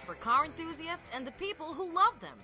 for car enthusiasts and the people who love them.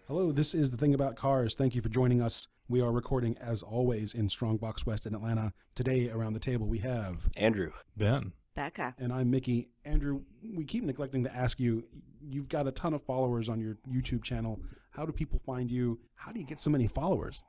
Hello, this is The Thing About Cars. Thank you for joining us. We are recording, as always, in Strongbox West in Atlanta. Today, around the table, we have Andrew, Ben, Becca, and I'm Mickey. Andrew, we keep neglecting to ask you, you've got a ton of followers on your YouTube channel. How do people find you? How do you get so many followers?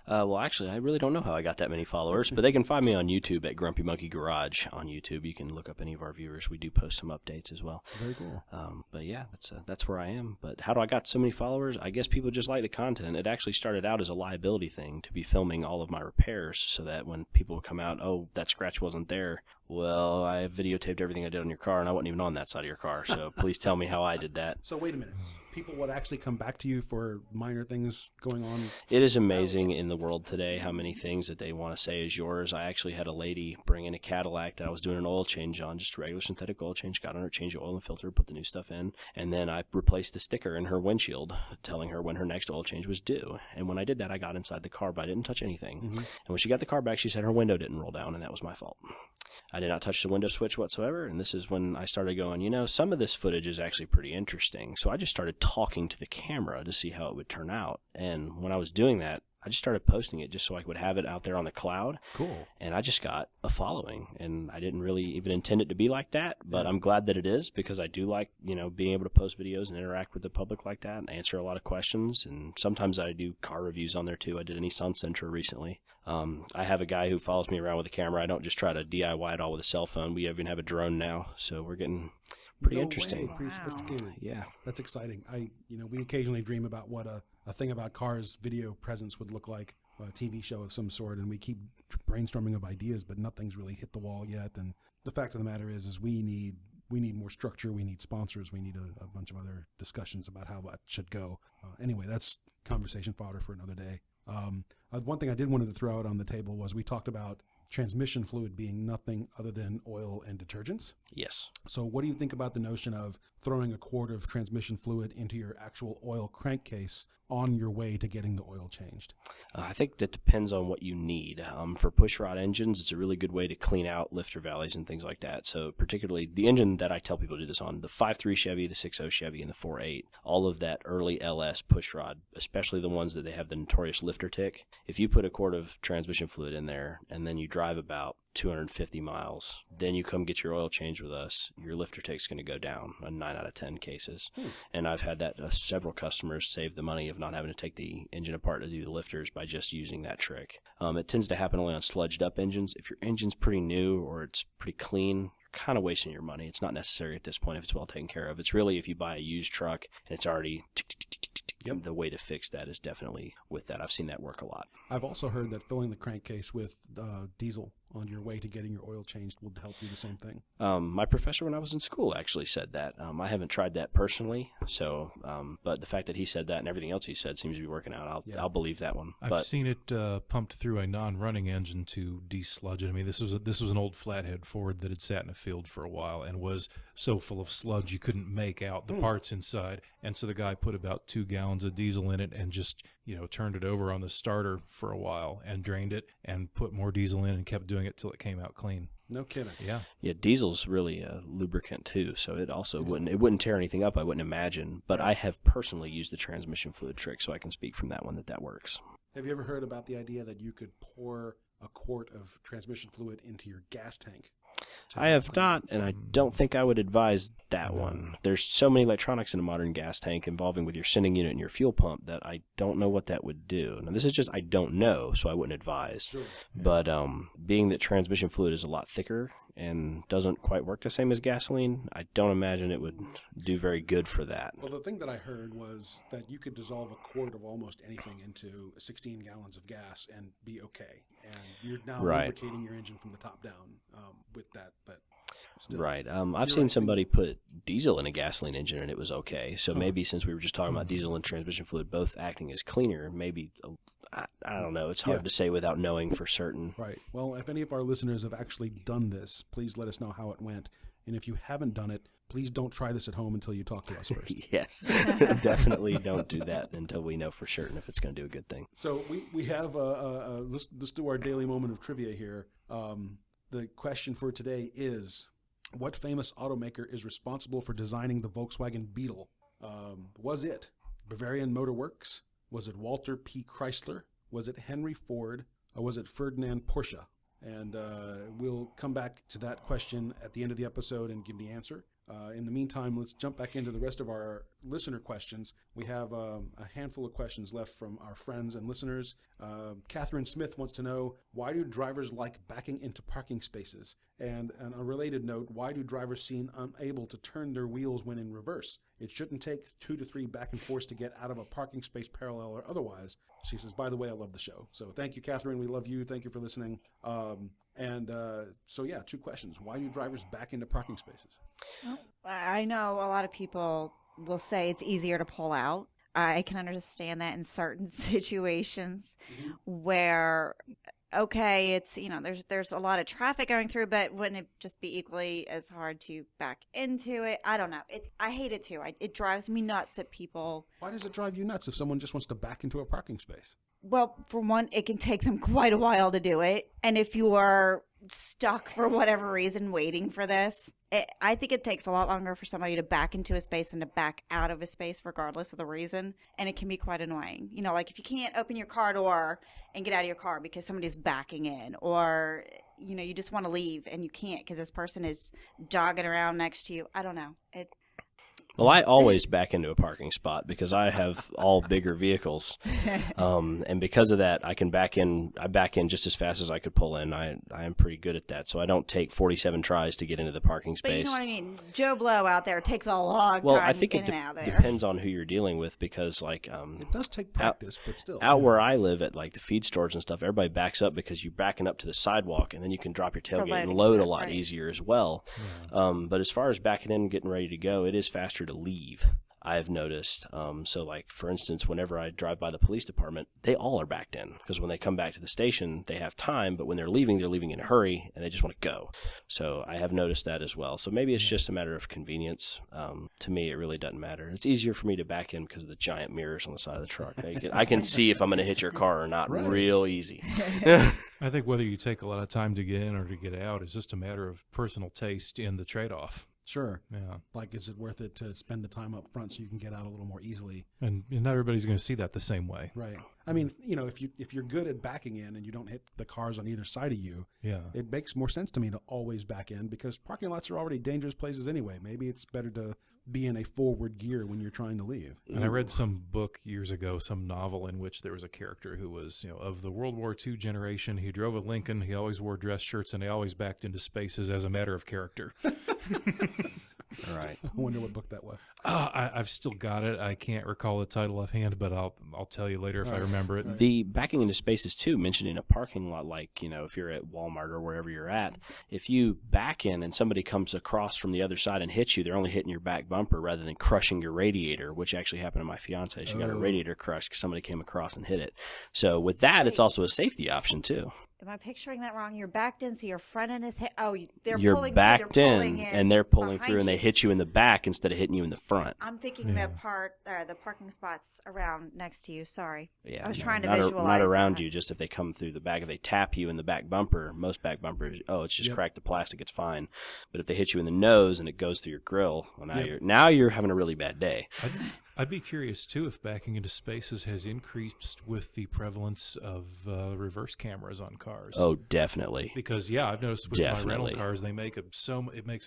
Well, actually, I really don't know how I got that many followers, but they can find me on YouTube at Grumpy Monkey Garage on YouTube. You can look up any of our viewers. We do post some updates as well. Very cool. But yeah, that's where I am. But how do I got so many followers? I guess people just like the content. It actually started out as a liability thing to be filming all of my repairs so that when people would come out, oh, that scratch wasn't there. Well, I videotaped everything I did on your car, and I wasn't even on that side of your car. So please tell me how I did that. So wait a minute. People would actually come back to you for minor things going on? It is amazing in the world today how many things that they want to say is yours. I actually had a lady bring in a Cadillac that I was doing an oil change on, just a regular synthetic oil change, got on her, changed the oil and filter, put the new stuff in, and then I replaced the sticker in her windshield telling her when her next oil change was due. And when I did that, I got inside the car, but I didn't touch anything. Mm-hmm. And when she got the car back, she said her window didn't roll down, and that was my fault. I did not touch the window switch whatsoever, and this is when I started going, some of this footage is actually pretty interesting. So I just started talking to the camera to see how it would turn out. And when I was doing that, I just started posting it just so I could have it out there on the cloud. Cool. And I just got a following, and I didn't really even intend it to be like that, but I'm glad that it is because I do like, being able to post videos and interact with the public like that and answer a lot of questions. And sometimes I do car reviews on there too. I did a Nissan Sentra recently. I have a guy who follows me around with a camera. I don't just try to DIY it all with a cell phone. We even have a drone now, so we're getting pretty interesting. Way. Pretty sophisticated. Yeah. That's exciting. We occasionally dream about what a Thing About Cars video presence would look like, a TV show of some sort, and we keep brainstorming of ideas, but nothing's really hit the wall yet. And the fact of the matter is we need more structure. We need sponsors. We need a bunch of other discussions about how that should go. Anyway, that's conversation fodder for another day. One thing I did want to throw out on the table was we talked about transmission fluid being nothing other than oil and detergents. Yes. So what do you think about the notion of throwing a quart of transmission fluid into your actual oil crankcase on your way to getting the oil changed? I think that depends on what you need. For pushrod engines, it's a really good way to clean out lifter valleys and things like that. So particularly the engine that I tell people to do this on, the 5.3 Chevy, the 6.0 Chevy, and the 4.8, all of that early LS pushrod, especially the ones that they have the notorious lifter tick, if you put a quart of transmission fluid in there and then you drive about 250 miles, then you come get your oil change with us, your lifter tick's going to go down in 9 out of 10 cases. And I've had that several customers save the money of not having to take the engine apart to do the lifters by just using that trick. It tends to happen only on sludged up engines. If your engine's pretty new or it's pretty clean, you're kind of wasting your money. It's not necessary at this point if it's well taken care of. It's really if you buy a used truck and it's already Yep. The way to fix that is definitely with that. I've seen that work a lot. I've also heard that filling the crankcase with diesel on your way to getting your oil changed will help do the same thing. My professor when I was in school actually said that. I haven't tried that personally, so but the fact that he said that and everything else he said seems to be working out. I'll believe that one. I've seen it pumped through a non-running engine to desludge it. I mean, this was an old flathead Ford that had sat in a field for a while and was so full of sludge you couldn't make out the parts inside. And so the guy put about 2 gallons of diesel in it and just turned it over on the starter for a while and drained it and put more diesel in and kept doing it till it came out clean. No kidding. Yeah, diesel's really a lubricant too, so it also wouldn't tear anything up, I wouldn't imagine. But I have personally used the transmission fluid trick, so I can speak from that one that works. Have you ever heard about the idea that you could pour a quart of transmission fluid into your gas tank? I have not, and I don't think I would advise that one. There's so many electronics in a modern gas tank involving with your sending unit and your fuel pump that I don't know what that would do. Now, this is just I don't know, so I wouldn't advise. Sure. But being that transmission fluid is a lot thicker and doesn't quite work the same as gasoline, I don't imagine it would do very good for that. Well, the thing that I heard was that you could dissolve a quart of almost anything into 16 gallons of gas and be okay. And you're now lubricating your engine from the top down with that, but still. Right. I've seen somebody put diesel in a gasoline engine and it was okay. So maybe since we were just talking about diesel and transmission fluid both acting as cleaner, maybe, I don't know. It's hard to say without knowing for certain. Right. Well, if any of our listeners have actually done this, please let us know how it went. And if you haven't done it, please don't try this at home until you talk to us first. Yes. Definitely don't do that until we know for certain if it's going to do a good thing. So we have, let's do our daily moment of trivia here. The question for today is, What famous automaker is responsible for designing the Volkswagen Beetle? Was it Bavarian Motor Works? Was it Walter P. Chrysler? Was it Henry Ford? Or was it Ferdinand Porsche? And we'll come back to that question at the end of the episode and give the answer. In the meantime, let's jump back into the rest of our listener questions. We have a handful of questions left from our friends and listeners. Catherine Smith wants to know, why do drivers like backing into parking spaces? And on a related note, why do drivers seem unable to turn their wheels when in reverse? It shouldn't take 2 to 3 back and forths to get out of a parking space, parallel or otherwise. She says, by the way, I love the show. So thank you, Catherine. We love you. Thank you for listening. So yeah, 2 questions. Why do drivers back into parking spaces? Well, I know a lot of people will say it's easier to pull out. I can understand that in certain situations where, okay, it's, there's a lot of traffic going through, but wouldn't it just be equally as hard to back into it? I don't know. I hate it too. It drives me nuts that people... Why does it drive you nuts if someone just wants to back into a parking space? Well, for one, it can take them quite a while to do it. And if you are stuck for whatever reason waiting for this, I think it takes a lot longer for somebody to back into a space than to back out of a space, regardless of the reason. And it can be quite annoying. Like if you can't open your car door and get out of your car because somebody's backing in, or, you just want to leave and you can't because this person is jogging around next to you. I don't know. Well, I always back into a parking spot because I have all bigger vehicles. And because of that, I can back in. I back in just as fast as I could pull in. I am pretty good at that. So I don't take 47 tries to get into the parking space. But you know what I mean? Joe Blow out there takes a long well, time I think to get it in and out there. depends on who you're dealing with because, like... it does take practice, but still. Out where I live at, like, the feed stores and stuff, everybody backs up because you're backing up to the sidewalk, and then you can drop your tailgate and load a lot easier as well. Yeah. But as far as backing in and getting ready to go, it is faster to leave. I've noticed. So, like, for instance, whenever I drive by the police department, they all are backed in because when they come back to the station, they have time, but when they're leaving in a hurry and they just want to go. So I have noticed that as well. So maybe it's just a matter of convenience. To me, it really doesn't matter. It's easier for me to back in because of the giant mirrors on the side of the truck. I can see if I'm going to hit your car or not real easy. I think whether you take a lot of time to get in or to get out is just a matter of personal taste in the trade-off. Sure. Yeah. Like, is it worth it to spend the time up front so you can get out a little more easily? And not everybody's going to see that the same way. Right. I mean, if you're good at backing in and you don't hit the cars on either side of you, it makes more sense to me to always back in because parking lots are already dangerous places anyway. Maybe it's better to be in a forward gear when you're trying to leave. And I read some book years ago, some novel in which there was a character who was, of the World War II generation. He drove a Lincoln. He always wore dress shirts, and he always backed into spaces as a matter of character. Right. I wonder what book that was. I've still got it. I can't recall the title offhand, but I'll tell you later if I remember it. The backing into spaces, too, mentioned in a parking lot, like, if you're at Walmart or wherever you're at, if you back in and somebody comes across from the other side and hits you, they're only hitting your back bumper rather than crushing your radiator, which actually happened to my fiance. She got her radiator crushed because somebody came across and hit it. So with that, it's also a safety option, too. Am I picturing that wrong? You're backed in, so your front end is hit. Oh, you're backed in, and they're pulling through, and they you. hit you in the back instead of hitting you in the front. I'm thinking the parking spots around next to you. Sorry, yeah, I was trying to visualize. Not around you, just if they come through the back. If they tap you in the back bumper, most back bumpers, it's just cracked the plastic, it's fine. But if they hit you in the nose and it goes through your grill, well, now you're having a really bad day. I'd be curious, too, if backing into spaces has increased with the prevalence of reverse cameras on cars. Oh, definitely. Because, I've noticed with my rental cars, it makes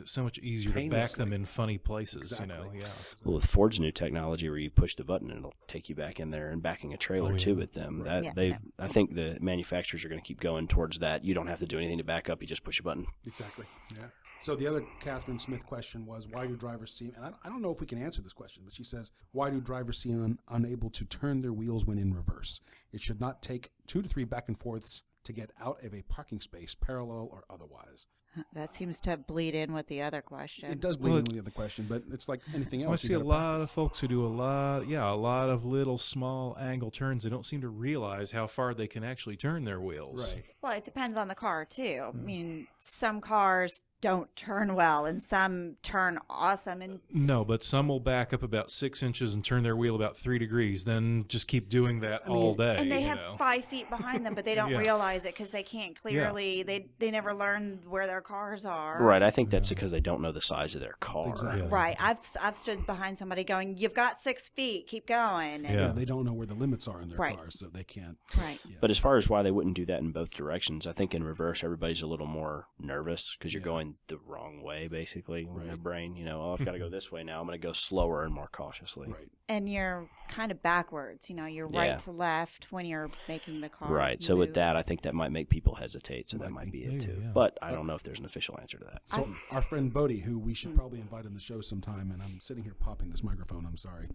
it so much easier to back them in funny places. Exactly. Well, with Ford's new technology where you push the button and it'll take you back in there and backing a trailer, too, with them. I think the manufacturers are going to keep going towards that. You don't have to do anything to back up. You just push a button. Exactly, yeah. So the other Catherine Smith question was, why do drivers seem, and I don't know if we can answer this question, but she says, why do drivers seem unable to turn their wheels when in reverse? It should not take 2 to 3 back and forths to get out of a parking space, parallel or otherwise. That seems to bleed in with the other question. It does bleed in with the other question, but it's like anything else. I see a lot of folks who do a lot of little small angle turns. They don't seem to realize how far they can actually turn their wheels. Right. Well, it depends on the car, too. I mean, some cars don't turn well and some turn awesome. And no, but some will back up about 6 inches and turn their wheel about 3 degrees, then just keep doing that all day. And they have 5 feet behind them, but they don't realize it because they can't clearly, they never learn where their their cars are. Right. I think that's because they don't know the size of their car. Exactly. Right. I've stood behind somebody going, "You've got 6 feet. Keep going." And, Yeah, they don't know where the limits are in their Right. cars, so they can't. Right. Yeah. But as far as why they wouldn't do that in both directions, I think in reverse, everybody's a little more nervous because you're going the wrong way, basically, in their brain. You know, oh, I've got to go this way now. I'm going to go slower and more cautiously. Right. And you're kind of backwards. You know, you're right to left when you're making the car. Right. So with move. that, I think that might make people hesitate. So that might be it Maybe, too. yeah. But I don't know if there's an official answer to that. So our friend Bodie, who we should probably invite on the show sometime, and I'm sitting here popping this microphone, I'm sorry.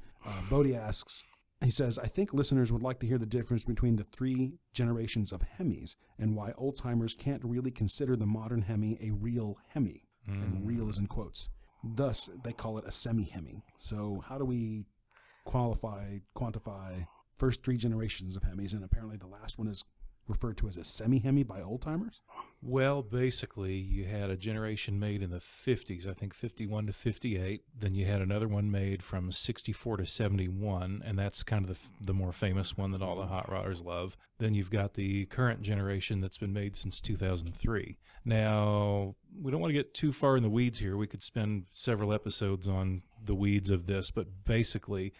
Bodie asks, he says, I think listeners would like to hear the difference between the 3 generations of Hemis and why old-timers can't really consider the modern Hemi a real Hemi. And real is in quotes. Thus, they call it a semi-Hemi. So how do we quantify first 3 generations of Hemis, and apparently the last one is referred to as a semi-Hemi by old-timers? Well, basically, you had a generation made in the 50s, I think 51 to 58. Then you had another one made from 64 to 71, and that's kind of the more famous one that all the hot rodders love. Then you've got the current generation that's been made since 2003. Now, we don't want to get too far in the weeds here. We could spend several episodes on the weeds of this, but basically,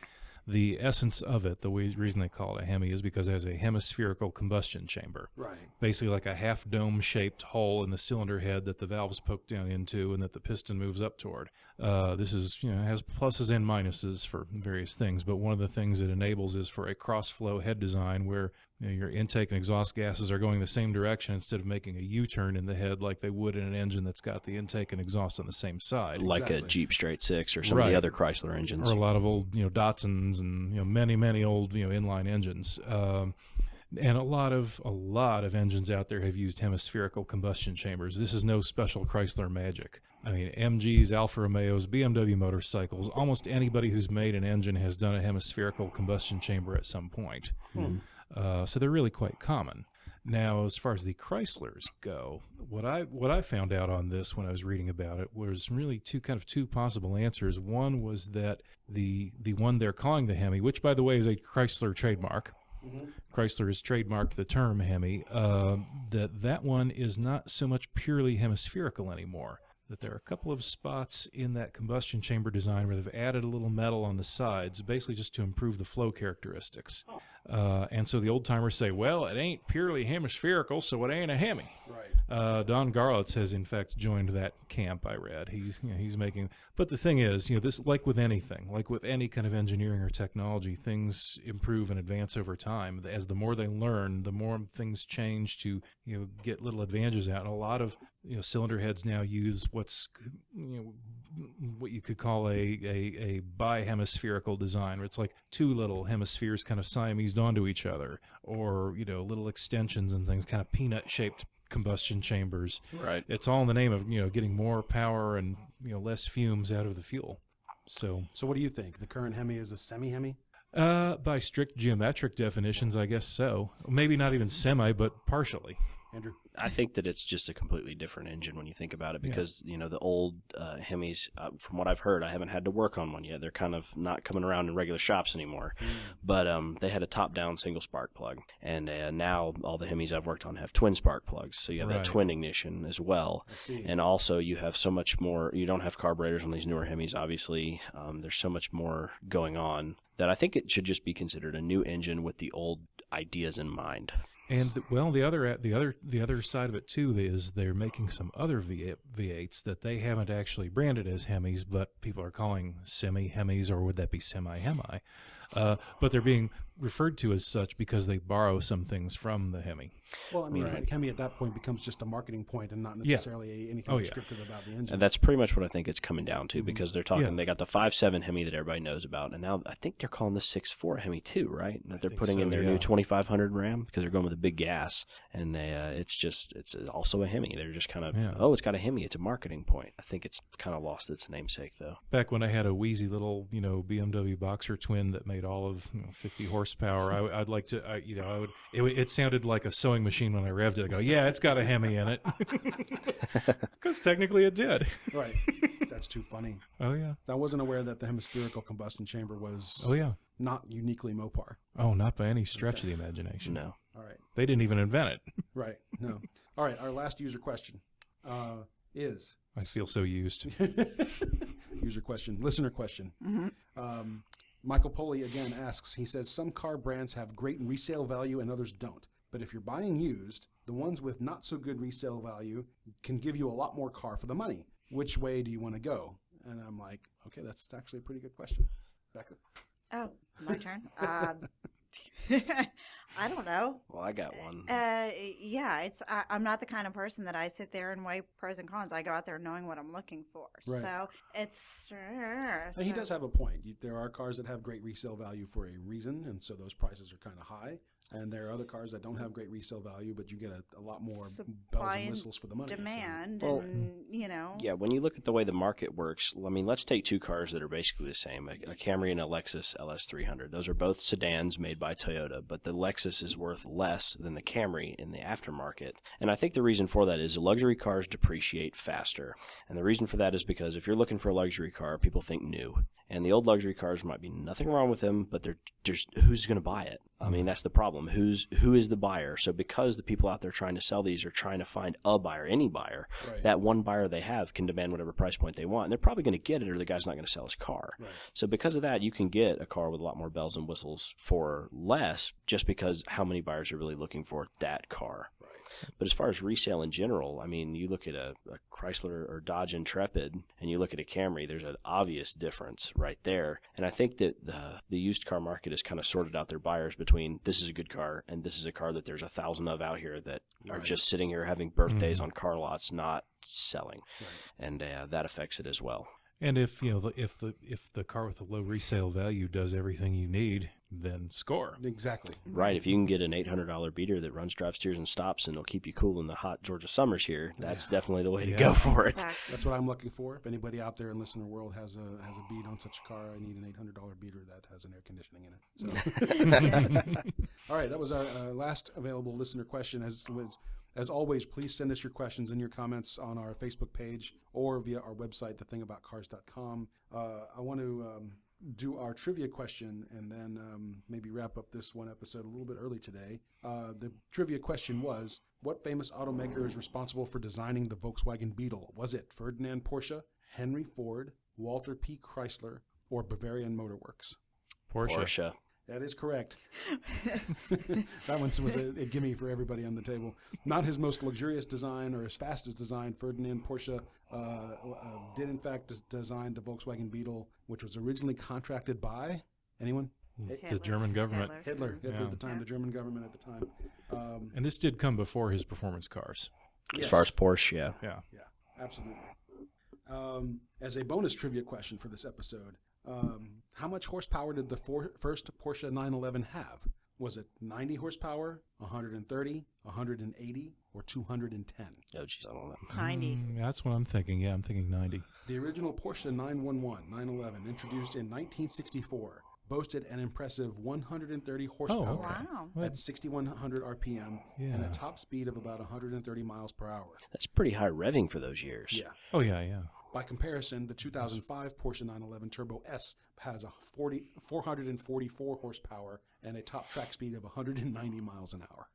the essence of it, the reason they call it a Hemi is because it has a hemispherical combustion chamber. Right. Basically like a half dome shaped hole in the cylinder head that the valves poke down into and that the piston moves up toward. This is, has pluses and minuses for various things, but one of the things it enables is for a cross-flow head design where your intake and exhaust gases are going the same direction instead of making a U-turn in the head like they would in an engine that's got the intake and exhaust on the same side. Like a Jeep Straight 6 or some of the other Chrysler engines. Or a lot of old, Datsuns and, many old, inline engines. And a lot of engines out there have used hemispherical combustion chambers. This is no special Chrysler magic. I mean, MGs, Alfa Romeos, BMW motorcycles, almost anybody who's made an engine has done a hemispherical combustion chamber at some point. So they're really quite common. Now, as far as the Chryslers go, what I found out on this when I was reading about it was really two possible answers. One was that the one they're calling the Hemi, which by the way is a Chrysler trademark. Chrysler has trademarked the term Hemi. That one is not so much purely hemispherical anymore. That there are a couple of spots in that combustion chamber design where they've added a little metal on the sides, basically just to improve the flow characteristics. And so the old timers say, well, it ain't purely hemispherical, so it ain't a Hemi. Right. Don Garlitz has in fact joined that camp. I read he's making. But the thing is, this like with anything, like with any kind of engineering or technology, things improve and advance over time. As the more they learn, the more things change to get little advantages out. And a lot of cylinder heads now use what's what you could call a bihemispherical design, where it's like 2 little hemispheres kind of Siamesed onto each other, or little extensions and things, kind of peanut-shaped combustion chambers. Right. It's all in the name of getting more power and less fumes out of the fuel. So what do you think? The current Hemi is a semi-Hemi? By strict geometric definitions, I guess so. Maybe not even semi, but partially. Andrew? I think that it's just a completely different engine when you think about it, because the old Hemis, from what I've heard, I haven't had to work on one yet. They're kind of not coming around in regular shops anymore. But they had a top-down single spark plug, and now all the Hemis I've worked on have twin spark plugs, so you have that twin ignition as well. I see. And also you have so much more. You don't have carburetors on these newer Hemis, obviously. There's so much more going on that I think it should just be considered a new engine with the old ideas in mind. And the other side of it too is they're making some other V8s that they haven't actually branded as Hemis, but people are calling semi-Hemis, or would that be semi-Hemi? But they're being referred to as such because they borrow some things from the Hemi. Well, I mean, Hemi at that point becomes just a marketing point and not necessarily anything descriptive about the engine. And that's pretty much what I think it's coming down to, because they're talking, they got the 5.7 Hemi that everybody knows about, and now I think they're calling the 6.4 Hemi too, right? That they're putting in their new 2500 Ram, because they're going with a big gas, and it's also a Hemi. They're just kind of, it's got a Hemi, it's a marketing point. I think it's kind of lost its namesake though. Back when I had a wheezy little, BMW Boxer twin that made all of 50 horsepower, I'd like to, it sounded like a sewing machine when I revved it. I go, yeah, it's got a Hemi in it. Because technically it did. Right. That's too funny. Oh, yeah. I wasn't aware that the hemispherical combustion chamber was not uniquely Mopar. Oh, not by any stretch of the imagination. No. All right. They didn't even invent it. Right. No. All right. Our last user question. is. I feel so used. User question, listener question. Michael Poley again asks, he says, some car brands have great resale value and others don't. But if you're buying used, the ones with not so good resale value can give you a lot more car for the money. Which way do you want to go? And I'm like, okay, that's actually a pretty good question. Becca? Oh, my turn. I don't know. Well, I got one. Yeah, I'm not the kind of person that I sit there and weigh pros and cons. I go out there knowing what I'm looking for. Right. So it's. He does have a point. There are cars that have great resale value for a reason, and so those prices are kind of high. And there are other cars that don't have great resale value, but you get a lot more bells and whistles for the money. Demand, So. and Yeah, when you look at the way the market works, I mean, let's take two cars that are basically the same, a Camry and a Lexus LS300. Those are both sedans made by Toyota, but the Lexus is worth less than the Camry in the aftermarket. And I think the reason for that is luxury cars depreciate faster. And the reason for that is because if you're looking for a luxury car, people think new. And the old luxury cars might be nothing wrong with them, but there's who's going to buy it? I mean, that's the problem. Who is the buyer? So because the people out there trying to sell these are trying to find a buyer, any buyer, Right. that one buyer they have can demand whatever price point they want. And they're probably going to get it or the guy's not going to sell his car. Right. So because of that, you can get a car with a lot more bells and whistles for less just because how many buyers are really looking for that car. Right. But as far as resale in general, I mean, you look at a Chrysler or Dodge Intrepid and you look at a Camry, there's an obvious difference right there. And I think that the used car market has kind of sorted out their buyers between this is a good car and this is a car that there's 1,000 of out here that are just sitting here having birthdays on car lots, not selling. Right. And that affects it as well. And if if the car with a low resale value does everything you need, then score. Exactly. Right. If you can get an $800 beater that runs, drives, steers, and stops, and it'll keep you cool in the hot Georgia summers here, that's definitely the way to go for it. Exactly. That's what I'm looking for. If anybody out there in listener world has a beat on such a car, I need an $800 beater that has an air conditioning in it. So. All right, that was our last available listener question. As always, please send us your questions and your comments on our Facebook page or via our website, thethingaboutcars.com. I want to do our trivia question and then maybe wrap up this one episode a little bit early today. The trivia question was, what famous automaker is responsible for designing the Volkswagen Beetle? Was it Ferdinand Porsche, Henry Ford, Walter P. Chrysler, or Bavarian Motor Works? Porsche. That is correct. That one was a gimme for everybody on the table. Not his most luxurious design or his fastest design. Ferdinand Porsche did in fact design the Volkswagen Beetle, which was originally contracted by anyone? The German government. Hitler Yeah. at the time, the German government at the time. And this did come before his performance cars. As far as Porsche, yeah. Yeah. Yeah, absolutely. As a bonus trivia question for this episode, how much horsepower did the first Porsche 911 have? Was it 90 horsepower, 130, 180, or 210? Oh, jeez, I don't know. 90. That's what I'm thinking. Yeah, I'm thinking 90. The original Porsche 911, introduced in 1964, boasted an impressive 130 horsepower Oh, okay. Wow. at 6,100 RPM and a Yeah. top speed of about 130 miles per hour. That's pretty high revving for those years. Yeah. Oh, yeah. By comparison, the 2005 Porsche 911 Turbo S has a 444 horsepower and a top track speed of 190 miles an hour.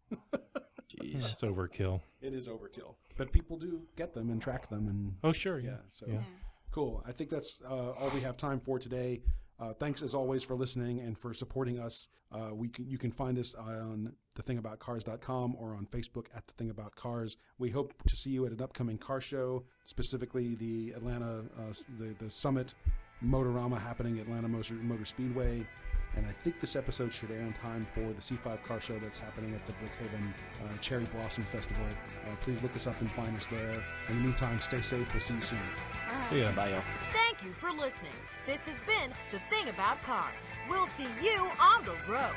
Jeez. That's overkill. It is overkill, but people do get them and track them, and Oh, sure. yeah, so Yeah. cool. I think that's all we have time for today. Thanks as always for listening and for supporting us. You can find us on thethingaboutcars.com or on Facebook at The Thing About Cars. We hope to see you at an upcoming car show, specifically the Atlanta, the Summit Motorama happening at Atlanta Motor Speedway. And I think this episode should air in time for the C5 car show that's happening at the Brookhaven Cherry Blossom Festival. Please look us up and find us there. In the meantime, stay safe. We'll see you soon. See ya. Bye, y'all. Thank you for listening. This has been The Thing About Cars. We'll see you on the road.